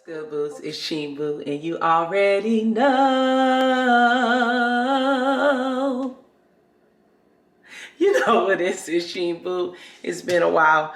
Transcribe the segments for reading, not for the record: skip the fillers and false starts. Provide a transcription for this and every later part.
Good Boots, it's Shampoo, and you already know. You know what it is, Shampoo. It's been a while.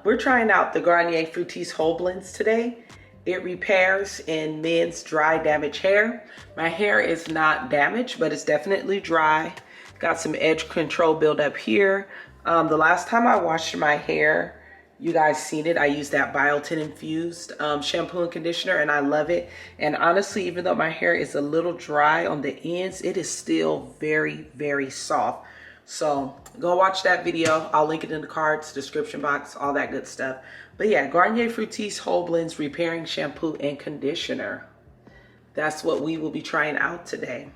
We're trying out the Garnier Fructis Whole Blends today. It repairs in men's dry, damaged hair. My hair is not damaged, but it's definitely dry. Got some edge control buildup here. The last time I washed my hair, you guys seen it. I used that biotin infused shampoo and conditioner, and I love it. And honestly, even though my hair is a little dry on the ends, it is still very, very soft. So go watch that video. I'll link it in the cards, description box, all that good stuff. But yeah, Garnier Fructis Whole Blends Repairing Shampoo and Conditioner. That's what we will be trying out today.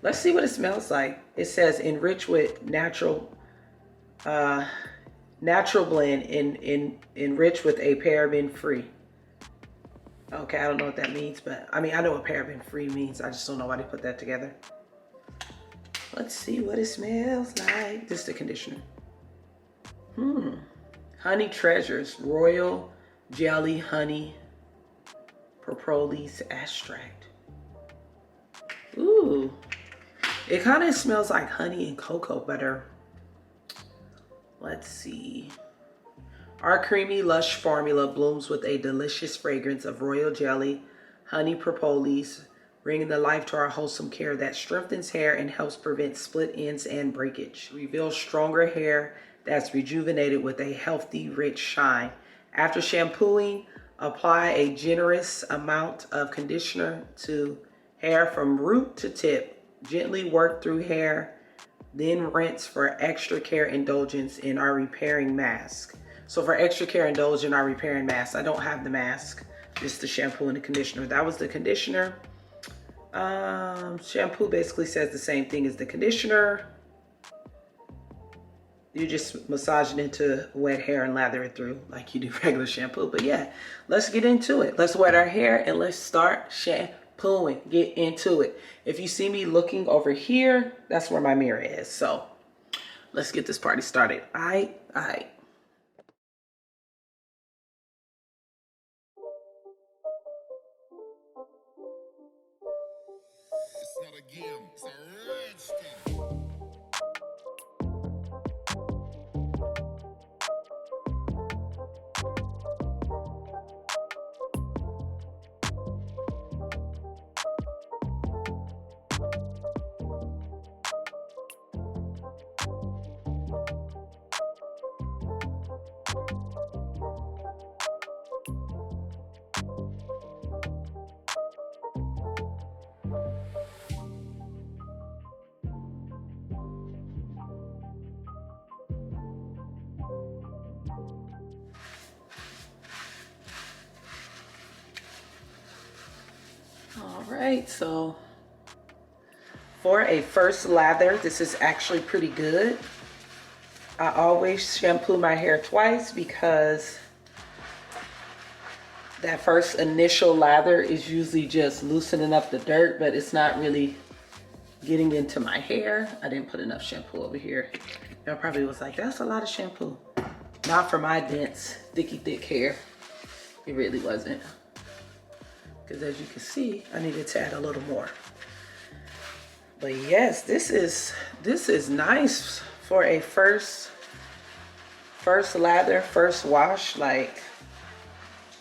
Let's see what it smells like. It says enriched with natural blend enriched with a paraben free. Okay, I don't know what that means, but I mean, I know what paraben free means. I just don't know why they put that together. Let's see what it smells like. This is the conditioner. Honey Treasures Royal Jelly Honey Propolis Extract. Ooh, it kind of smells like honey and cocoa butter. Let's see. Our creamy, lush formula blooms with a delicious fragrance of royal jelly, honey propolis, bringing the life to our wholesome care that strengthens hair and helps prevent split ends and breakage. Reveals stronger hair that's rejuvenated with a healthy, rich shine. After shampooing, apply a generous amount of conditioner to hair from root to tip. Gently work through hair, then rinse for extra care indulgence in our repairing mask. So for extra care indulgence in our repairing mask, I don't have the mask, just the shampoo and the conditioner. That was the conditioner. Shampoo basically says the same thing as the conditioner. You just massage it into wet hair and lather it through like you do regular shampoo. But yeah, let's get into it. Let's wet our hair and let's start shampooing. Get into it. If you see me looking over here, that's where my mirror is. So let's get this party started. All right. It's not a game, it's a rich thing. All right. So for a first lather, this is actually pretty good. I always shampoo my hair twice because that first initial lather is usually just loosening up the dirt, but it's not really getting into my hair. I didn't put enough shampoo over here. Y'all probably was like, that's a lot of shampoo. Not for my dense, thicky, thick hair. It really wasn't. Because as you can see, I needed to add a little more. But yes, this is nice for a first lather, first wash. Like,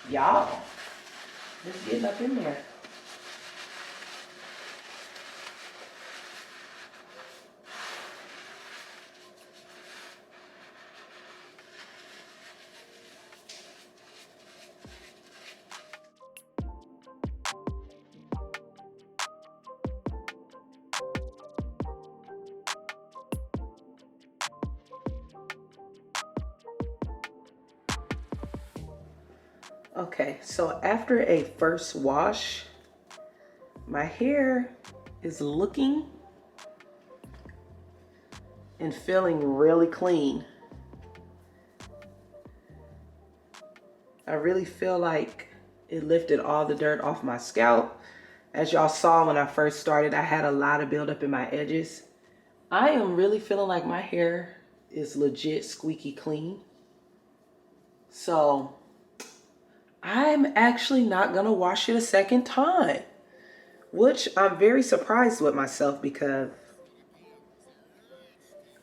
y'all, just getting up in there. Okay, so after a first wash, my hair is looking and feeling really clean. I really feel like it lifted all the dirt off my scalp. As y'all saw when I first started, I had a lot of buildup in my edges. I am really feeling like my hair is legit squeaky clean. So I'm actually not gonna wash it a second time, which I'm very surprised with myself because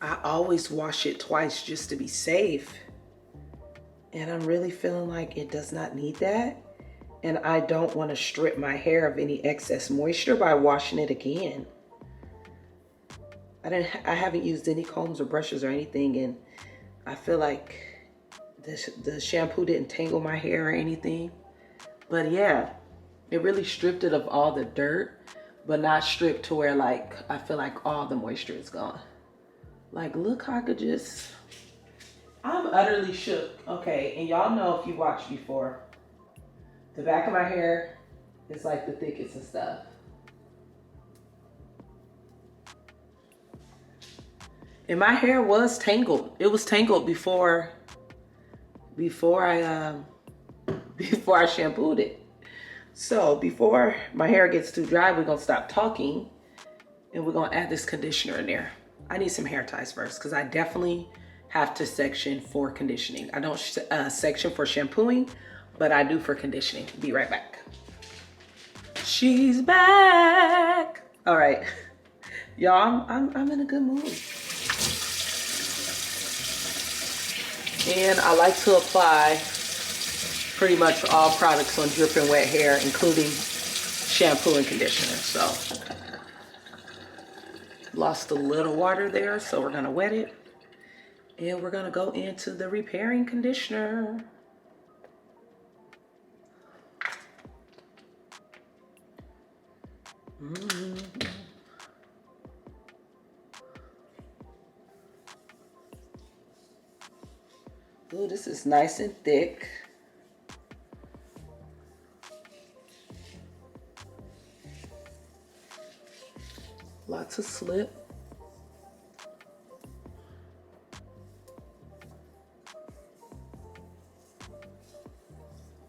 I always wash it twice just to be safe. And I'm really feeling like it does not need that. And I don't want to strip my hair of any excess moisture by washing it again. I haven't used any combs or brushes or anything, and I feel like the shampoo didn't tangle my hair or anything. But yeah, it really stripped it of all the dirt, but not stripped to where like I feel like all the moisture is gone. Like, look how I could just, I'm utterly shook. Okay, and y'all know if you watched before, the back of my hair is like the thickest of stuff. And my hair was tangled. It was tangled before I before I shampooed it. So before my hair gets too dry, we're gonna stop talking and we're gonna add this conditioner in there. I need some hair ties first because I definitely have to section for conditioning. I don't section for shampooing, but I do for conditioning. Be right back. She's back. All right, y'all, I'm in a good mood. And I like to apply pretty much all products on dripping wet hair, including shampoo and conditioner. So, lost a little water there, so we're gonna wet it. And we're gonna go into the repairing conditioner. Ooh, this is nice and thick. Lots of slip.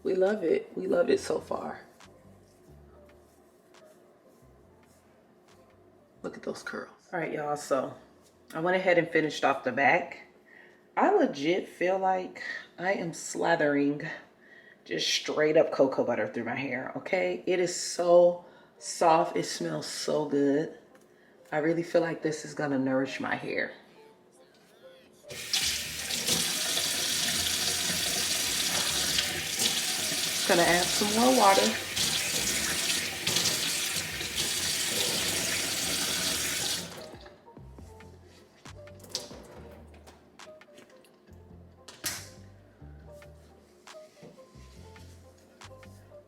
We love it. We love it so far. Look at those curls. All right, y'all, so I went ahead and finished off the back. I legit feel like I am slathering just straight up cocoa butter through my hair, okay? It is so soft. It smells so good. I really feel like this is gonna nourish my hair. Just gonna add some more water.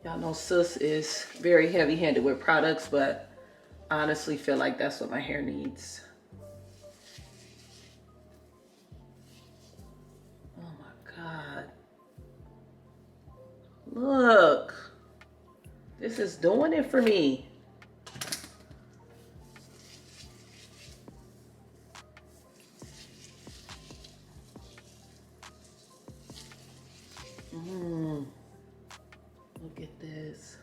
Y'all know sis is very heavy-handed with products, but I honestly feel like that's what my hair needs. Oh my God. Look. This is doing it for me. Look at this.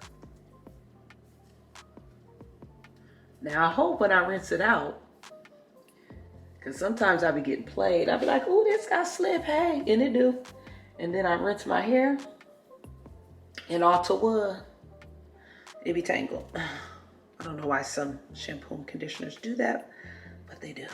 Now I hope when I rinse it out, because sometimes I be getting played. I be like, "Ooh, this got slip, hey," and it do. And then I rinse my hair, and all to wood, it be tangled. I don't know why some shampoo and conditioners do that, but they do.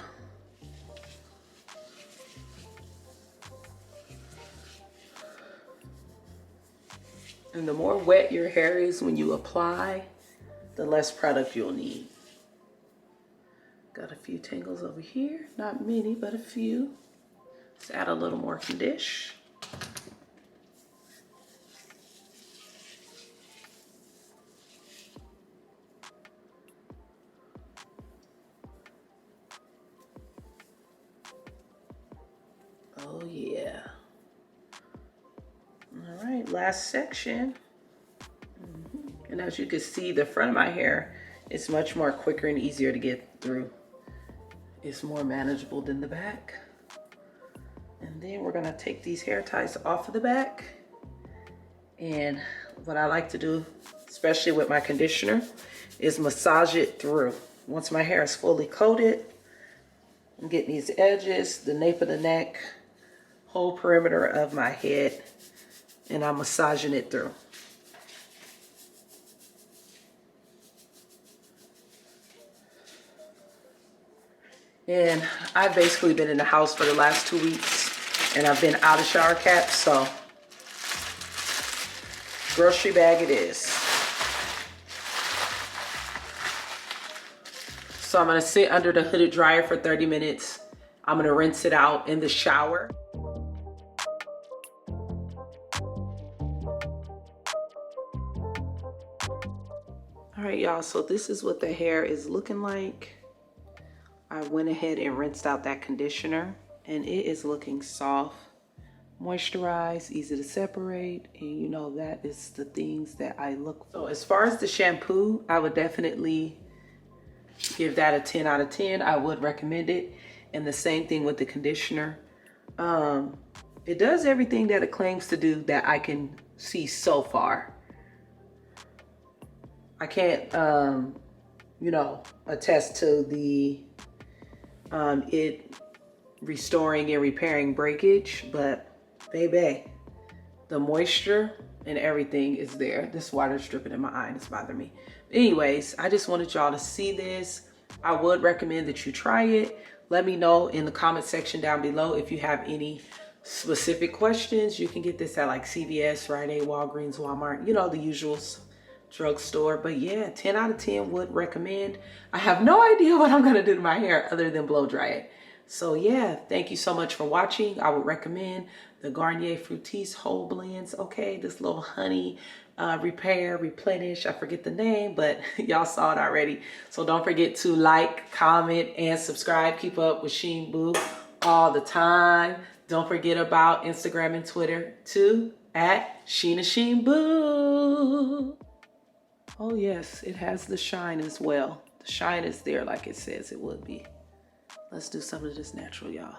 And the more wet your hair is when you apply, the less product you'll need. Got a few tangles over here. Not many, but a few. Let's add a little more condition. Oh yeah. All right, last section. And as you can see, the front of my hair is much more quicker and easier to get through. It's more manageable than the back. And then we're gonna take these hair ties off of the back. And what I like to do, especially with my conditioner, is massage it through. Once my hair is fully coated, I'm getting these edges, the nape of the neck, whole perimeter of my head and I'm massaging it through. And I've basically been in the house for the last 2 weeks, and I've been out of shower caps, so grocery bag it is. So I'm gonna sit under the hooded dryer for 30 minutes. I'm gonna rinse it out in the shower. All right, y'all, so this is what the hair is looking like. I went ahead and rinsed out that conditioner, and it is looking soft, moisturized, easy to separate, and you know that is the things that I look for. So as far as the shampoo, I would definitely give that a 10 out of 10. I would recommend it. And the same thing with the conditioner. It does everything that it claims to do that I can see so far. I can't, you know, attest to the it restoring and repairing breakage, but baby, the moisture and everything is there. This water's dripping in my eye and it's bothering me. Anyways, I just wanted y'all to see this. I would recommend that you try it. Let me know in the comment section down below if you have any specific questions. You can get this at like CVS, Rite Aid, Walgreens, Walmart, you know, the usuals, drugstore. But yeah, 10 out of 10 would recommend. I have no idea what I'm gonna do to my hair other than blow dry it. So yeah, thank you so much for watching. I would recommend the Garnier Fructis Whole Blends. Okay, this little honey repair, replenish, I forget the name, but y'all saw it already. So don't forget to like, comment, and subscribe. Keep up with Shampoo all the time. Don't forget about Instagram and Twitter too, at Shampoo. Oh yes, it has the shine as well. The shine is there like it says it would be. Let's do some of this natural, y'all.